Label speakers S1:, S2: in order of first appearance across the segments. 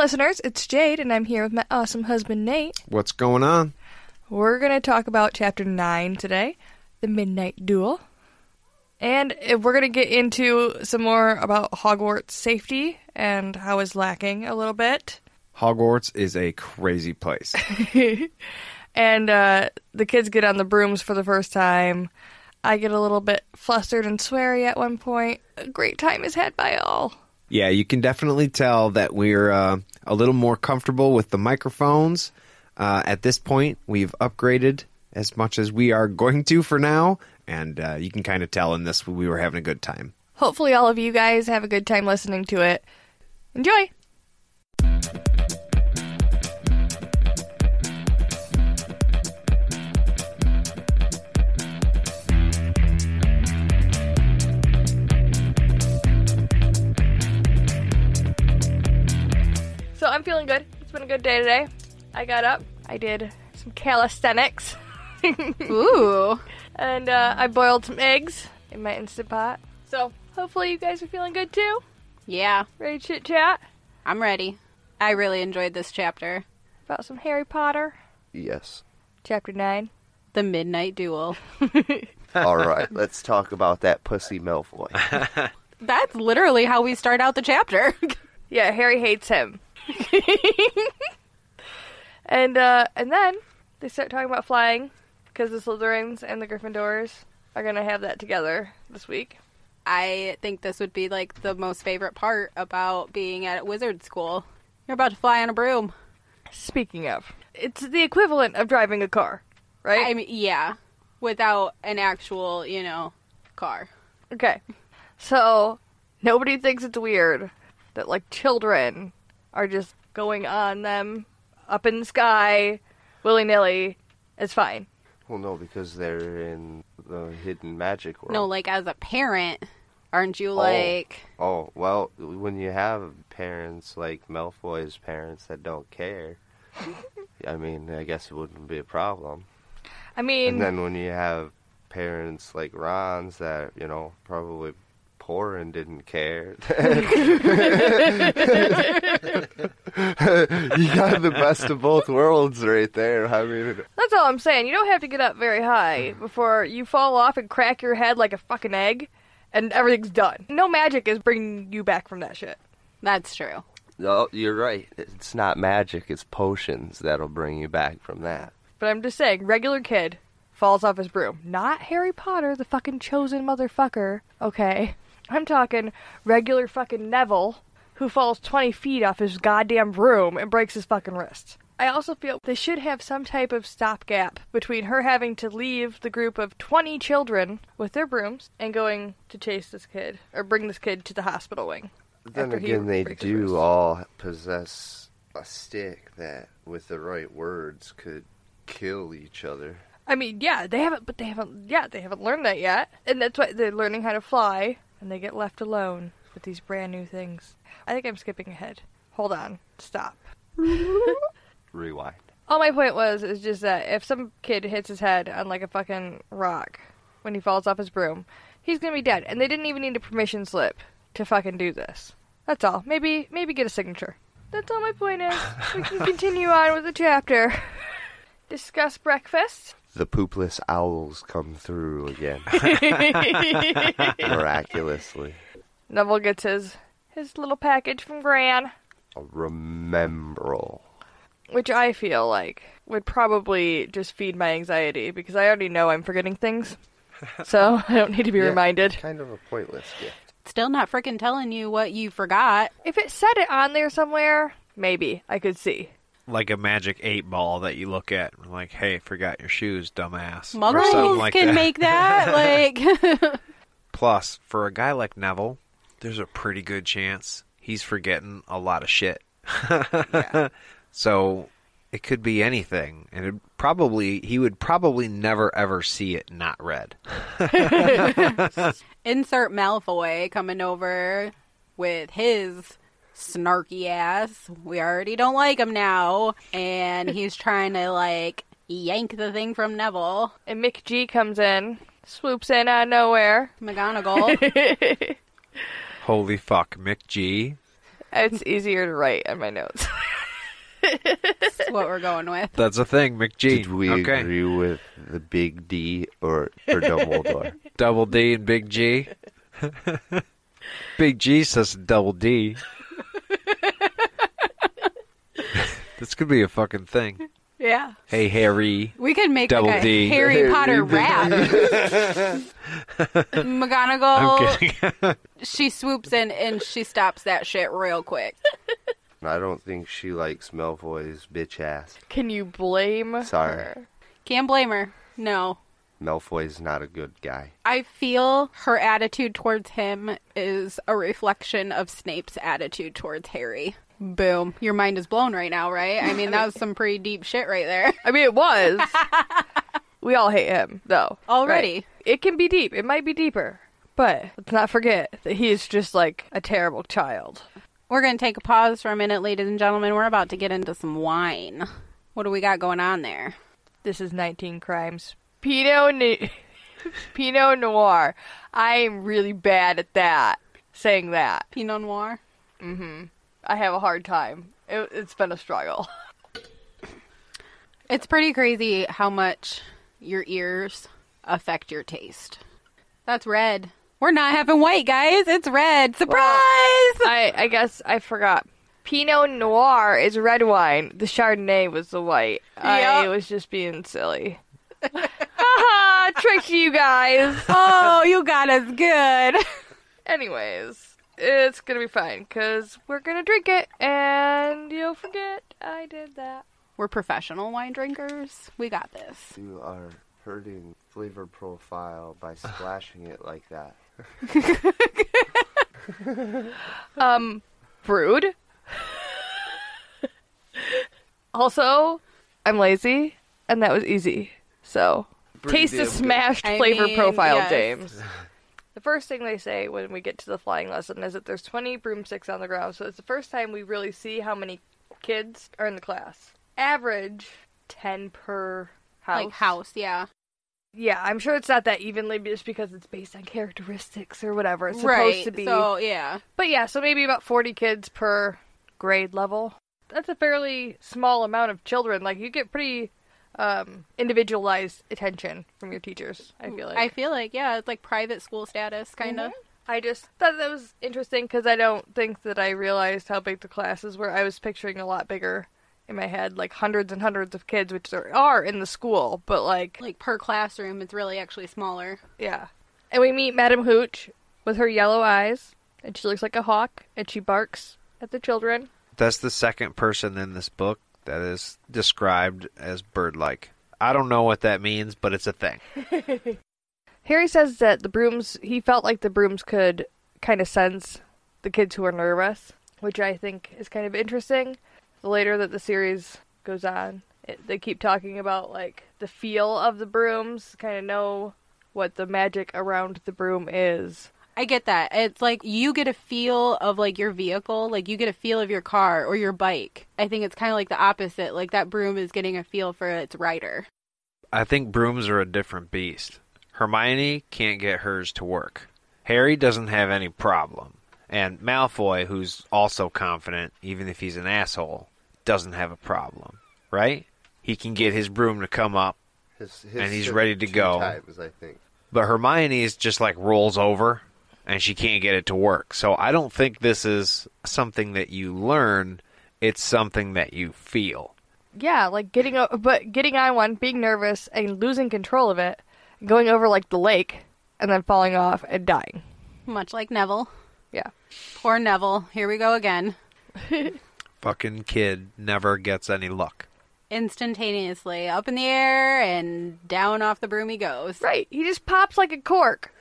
S1: listeners, it's Jade, and I'm here with my awesome husband, Nate.
S2: What's going on?
S1: We're going to talk about Chapter 9 today, the Midnight Duel. And we're going to get into some more about Hogwarts safety and how it's lacking a little bit.
S2: Hogwarts is a crazy place.
S1: And the kids get on the brooms for the first time. I get a little bit flustered and sweary at one point. A great time is had by all.
S2: Yeah, you can definitely tell that we're a little more comfortable with the microphones. At this point, we've upgraded as much as we are going to for now. And you can kind of tell in this we were having a good time.
S1: Hopefully all of you guys have a good time listening to it. Enjoy! So I'm feeling good. It's been a good day today. I got up. I did some calisthenics.
S3: Ooh.
S1: And I boiled some eggs in my Instant Pot. So hopefully you guys are feeling good too.
S3: Yeah.
S1: Ready to chit chat?
S3: I'm ready. I really enjoyed this chapter.
S1: About some Harry Potter.
S4: Yes.
S1: Chapter 9.
S3: The Midnight Duel.
S4: All right, let's talk about that pussy Malfoy.
S3: That's literally how we start out the chapter.
S1: Yeah, Harry hates him. And then they start talking about flying because the Slytherins and the Gryffindors are going to have that together this week.
S3: I think this would be like the most favorite part about being at wizard school. You're about to fly on a broom.
S1: Speaking of, it's the equivalent of driving a car, right?
S3: I mean, yeah. Without an actual, car.
S1: Okay. So, nobody thinks it's weird that, like, children are just going on them up in the sky, willy-nilly. It's fine.
S4: Well, no, because they're in the hidden magic world.
S3: No, like, as a parent, aren't you like...
S4: Oh, well, when you have parents like Malfoy's parents that don't care, I mean, I guess it wouldn't be a problem.
S1: I mean...
S4: And then when you have parents like Ron's that, probably poor and didn't care. You got the best of both worlds right there. I mean...
S1: That's all I'm saying. You don't have to get up very high before you fall off and crack your head like a fucking egg, and everything's done. No magic is bringing you back from that shit.
S3: That's true.
S4: No, you're right. It's not magic. It's potions that'll bring you back from that.
S1: But I'm just saying, regular kid falls off his broom. Not Harry Potter, the fucking chosen motherfucker, okay? I'm talking regular fucking Neville, who falls 20 feet off his goddamn broom and breaks his fucking wrist. I also feel they should have some type of stopgap between her having to leave the group of 20 children with their brooms and going to chase this kid, or bring this kid to the hospital wing.
S4: But then again, they do all possess a stick that, with the right words, could kill each other.
S1: I mean, yeah, they haven't learned that yet. And that's why they're learning how to fly, and they get left alone with these brand new things. I think I'm skipping ahead. Hold on. Stop.
S4: Rewind.
S1: All my point is just that if some kid hits his head on like a fucking rock when he falls off his broom, he's gonna be dead. And they didn't even need a permission slip to fucking do this. That's all. Maybe get a signature. That's all my point is. We can continue on with the chapter. Discuss breakfast.
S4: The poopless owls come through again. Miraculously.
S1: Neville gets his little package from Gran.
S4: A remembrall.
S1: Which I feel like would probably just feed my anxiety, because I already know I'm forgetting things. So I don't need to be reminded.
S4: Kind of a pointless gift.
S3: Still not frickin' telling you what you forgot.
S1: If it said it on there somewhere, maybe I could see.
S2: Like a magic 8-ball that you look at, like, hey, forgot your shoes, dumbass.
S3: Muggles
S2: like
S3: can
S2: that.
S3: make that, like...
S2: Plus, for a guy like Neville, there's a pretty good chance he's forgetting a lot of shit.
S1: Yeah.
S2: So, it could be anything, and he would probably never ever see it not read.
S3: Insert Malfoy coming over with his snarky ass. We already don't like him now. And he's trying to, like, yank the thing from Neville.
S1: And Mick G comes in, swoops in out of nowhere.
S3: McGonagall.
S2: Holy fuck, Mick G.
S1: It's easier to write on my notes.
S3: That's what we're going with.
S2: That's a thing, McG.
S4: Did we agree with the big D or Dumbledore?
S2: Double D and Big G. Big G says double D. This could be a fucking thing.
S3: Yeah.
S2: Hey, Harry.
S3: We could make
S2: Double
S3: like a
S2: D.
S3: Harry Potter rap.
S2: I'm
S3: McGonagall,
S2: kidding.
S3: she swoops in and she stops that shit real quick.
S4: I don't think she likes Malfoy's bitch ass.
S1: Can you blame
S4: Sorry.
S1: her?
S3: Can't blame her. No.
S4: Malfoy's not a good guy.
S3: I feel her attitude towards him is a reflection of Snape's attitude towards Harry. Boom. Your mind is blown right now, right? I mean, that was some pretty deep shit right there.
S1: I mean, it was. We all hate him, though.
S3: Already.
S1: Right? It can be deep. It might be deeper. But let's not forget that he is just like a terrible child.
S3: We're going to take a pause for a minute, ladies and gentlemen. We're about to get into some wine. What do we got going on there?
S1: This is 19 Crimes. Pinot Noir. I'm really bad at that. Saying that.
S3: Pinot Noir?
S1: Mm-hmm. I have a hard time. It's been a struggle.
S3: It's pretty crazy how much your ears affect your taste. That's red. We're not having white, guys. It's red. Surprise!
S1: Well, I guess I forgot. Pinot Noir is red wine. The Chardonnay was the white. I was just being silly. Haha, tricked you guys.
S3: Oh, you got us good.
S1: Anyways, it's gonna be fine, because we're gonna drink it, and you'll forget I did that.
S3: We're professional wine drinkers. We got this.
S4: You are hurting flavor profile by splashing it like that.
S1: Rude. Also, I'm lazy, and that was easy. So, taste the smashed flavor profile,
S3: yes.
S1: James. The first thing they say when we get to the flying lesson is that there's 20 broomsticks on the ground. So it's the first time we really see how many kids are in the class. Average 10 per house.
S3: Like house, yeah.
S1: Yeah, I'm sure it's not that evenly just because it's based on characteristics or whatever it's supposed to be.
S3: So, yeah.
S1: But yeah, so maybe about 40 kids per grade level. That's a fairly small amount of children. Like, you get pretty individualized attention from your teachers, I feel like.
S3: Yeah, it's like private school status, kind of.
S1: I just thought that was interesting because I don't think that I realized how big the classes were. I was picturing a lot bigger in my head, like hundreds and hundreds of kids, which there are in the school, but like
S3: per classroom, it's really actually smaller.
S1: Yeah. And we meet Madam Hooch with her yellow eyes, and she looks like a hawk, and she barks at the children.
S2: That's the second person in this book that is described as bird-like. I don't know what that means, but it's a thing.
S1: Harry says that he felt like the brooms could kind of sense the kids who are nervous, which I think is kind of interesting. The later that the series goes on, they keep talking about, like, the feel of the brooms, kind of know what the magic around the broom is.
S3: I get that. It's like you get a feel of, like, your vehicle. Like, you get a feel of your car or your bike. I think it's kind of like the opposite. Like, that broom is getting a feel for its rider.
S2: I think brooms are a different beast. Hermione can't get hers to work. Harry doesn't have any problem. And Malfoy, who's also confident, even if he's an asshole, doesn't have a problem. Right? He can get his broom to come up, and he's ready to go.
S4: Times, I think.
S2: But Hermione is just like rolls over, and she can't get it to work. So I don't think this is something that you learn. It's something that you feel.
S1: Yeah, like getting on one, being nervous, and losing control of it, going over, like, the lake, and then falling off and dying.
S3: Much like Neville.
S1: Yeah.
S3: Poor Neville. Here we go again.
S2: Fucking kid never gets any luck.
S3: Instantaneously up in the air and down off the broom he goes.
S1: Right. He just pops like a cork.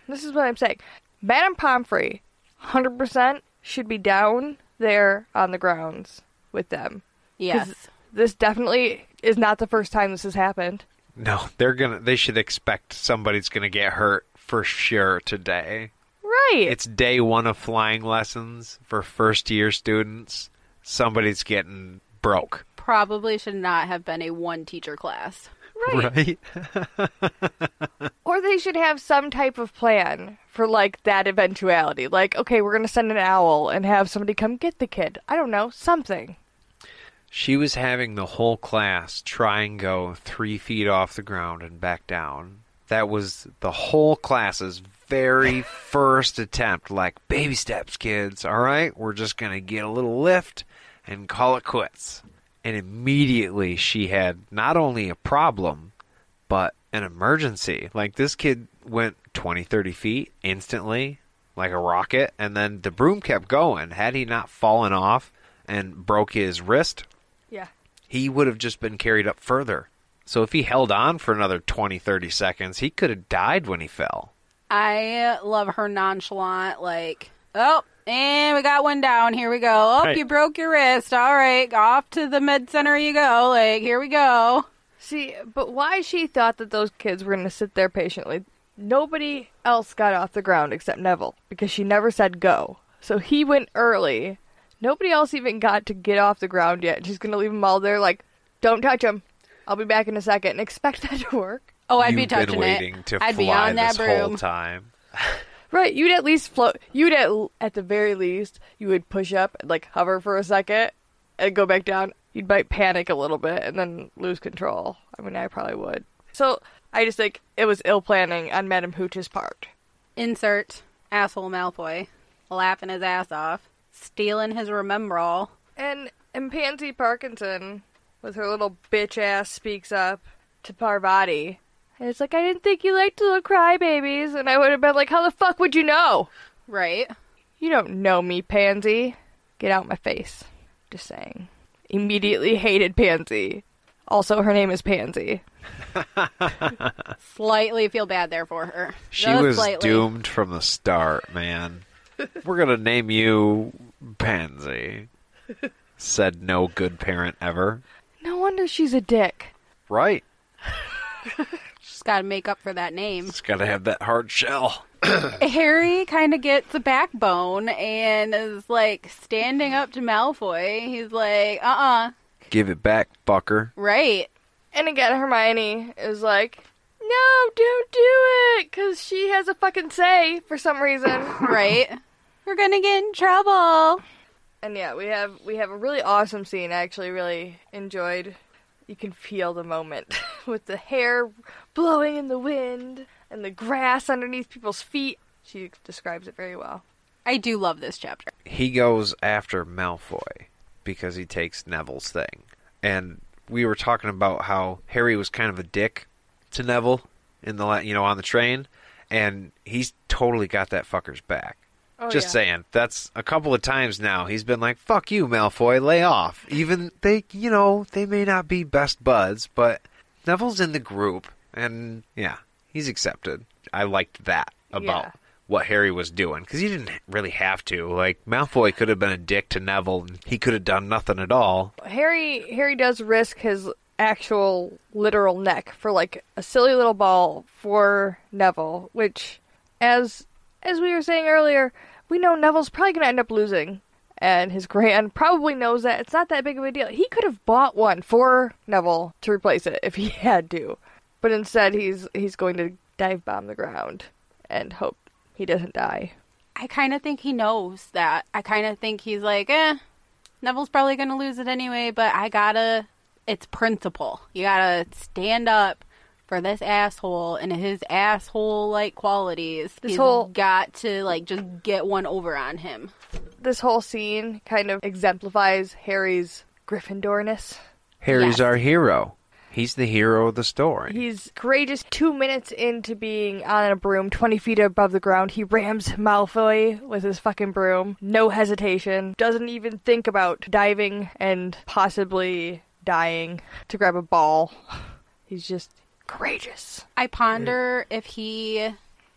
S1: This is what I'm saying. Madame Pomfrey, 100% should be down there on the grounds with them.
S3: Yes.
S1: This definitely is not the first time this has happened.
S2: No, they should expect somebody's gonna get hurt for sure today.
S1: Right.
S2: It's day one of flying lessons for first-year students. Somebody's getting broke.
S3: Probably should not have been a one-teacher class.
S1: Right. Or they should have some type of plan for, like, that eventuality. Like, okay, we're going to send an owl and have somebody come get the kid. I don't know, something.
S2: She was having the whole class try and go 3 feet off the ground and back down. That was the whole class's very first attempt. Like, baby steps, kids. All right, we're just going to get a little lift and call it quits. And immediately she had not only a problem, but an emergency. Like, this kid went 20, 30 feet instantly, like a rocket, and then the broom kept going. Had he not fallen off and broke his wrist,
S1: Yeah.
S2: he would have just been carried up further. So if he held on for another 20, 30 seconds, he could have died when he fell.
S3: I love her nonchalant, like, oh, and we got one down. Here we go. Oh,
S2: Right.
S3: You broke your wrist. All right, off to the med center you go. Like, here we go.
S1: See, but why she thought that those kids were going to sit there patiently? Nobody else got off the ground except Neville, because she never said go. So he went early. Nobody else even got to get off the ground yet. She's going to leave them all there like, don't touch them. I'll be back in a second, and expect that to work.
S3: Oh, I'd be
S2: You've
S3: touching
S2: been waiting
S3: it.
S2: to
S3: I'd be
S2: fly
S3: on that
S2: this whole
S3: broom.
S2: time.
S1: Right, you'd at least float. You'd at the very least, you would push up and like hover for a second and go back down. You might panic a little bit and then lose control. I mean, I probably would. So I just think it was ill planning on Madame Hooch's part.
S3: Insert asshole Malfoy laughing his ass off, stealing his remembrall.
S1: And Pansy Parkinson, with her little bitch ass, speaks up to Parvati. And it's like, I didn't think you liked little crybabies. And I would have been like, how the fuck would you know?
S3: Right.
S1: You don't know me, Pansy. Get out my face. Just saying. Immediately hated Pansy. Also, her name is Pansy.
S3: Slightly feel bad there for her.
S2: She
S3: Just
S2: was
S3: slightly.
S2: doomed from the start, man. We're going to name you Pansy. Said no good parent ever.
S1: No wonder she's a dick.
S2: Right.
S3: She's got to make up for that name.
S2: It's got to have that hard shell.
S3: Harry kind of gets a backbone and is like standing up to Malfoy. He's like,
S2: Give it back, fucker.
S3: right.
S1: And again, Hermione is like, no, don't do it, because she has a fucking say for some reason.
S3: Right. We're gonna get in trouble.
S1: And yeah, we have a really awesome scene. I actually really enjoyed. You can feel the moment with the hair blowing in the wind and the grass underneath people's feet. She describes it very well.
S3: I do love this chapter.
S2: He goes after Malfoy because he takes Neville's thing. And we were talking about how Harry was kind of a dick to Neville in the on the train, and he's totally got that fucker's back.
S1: Oh,
S2: Just
S1: yeah.
S2: saying. That's a couple of times now. He's been like, fuck you, Malfoy, lay off. Even they may not be best buds, but Neville's in the group, and yeah, he's accepted. I liked that about
S1: Yeah.
S2: what Harry was doing, because he didn't really have to. Like, Malfoy could have been a dick to Neville, and he could have done nothing at all.
S1: Harry does risk his actual literal neck for like a silly little ball for Neville, which as we were saying earlier, we know Neville's probably going to end up losing, and his grand probably knows that. It's not that big of a deal. He could have bought one for Neville to replace it if he had to, but instead he's going to dive bomb the ground and hope he doesn't die.
S3: I kind of think he knows that. I kind of think he's like, Neville's probably going to lose it anyway, but it's principle. You gotta stand up for this asshole and his asshole-like qualities. He's got to, like, just get one over on him.
S1: This whole scene kind of exemplifies Harry's Gryffindorness.
S2: Harry's
S3: Yes.
S2: our hero. He's the hero of the story.
S1: He's courageous. 2 minutes into being on a broom, 20 feet above the ground, he rams Malfoy with his fucking broom. No hesitation. Doesn't even think about diving and possibly dying to grab a ball. He's just courageous.
S3: I ponder if he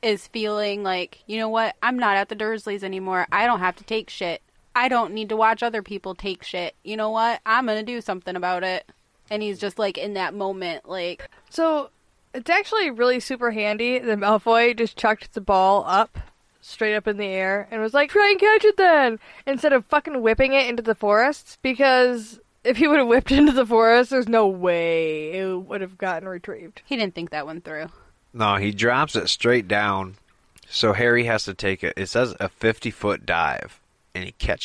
S3: is feeling like, you know what, I'm not at the Dursleys anymore. I don't have to take shit. I don't need to watch other people take shit. You know what? I'm gonna do something about it. And he's just, like, in that moment, like...
S1: So, it's actually really super handy that Malfoy just chucked the ball up, straight up in the air, and was like, try and catch it then! Instead of fucking whipping it into the forest, because if he would have whipped into the forest, there's no way it would have gotten retrieved.
S3: He didn't think that one through.
S2: No, he drops it straight down, so Harry has to take it. It says a 50-foot dive, and he catches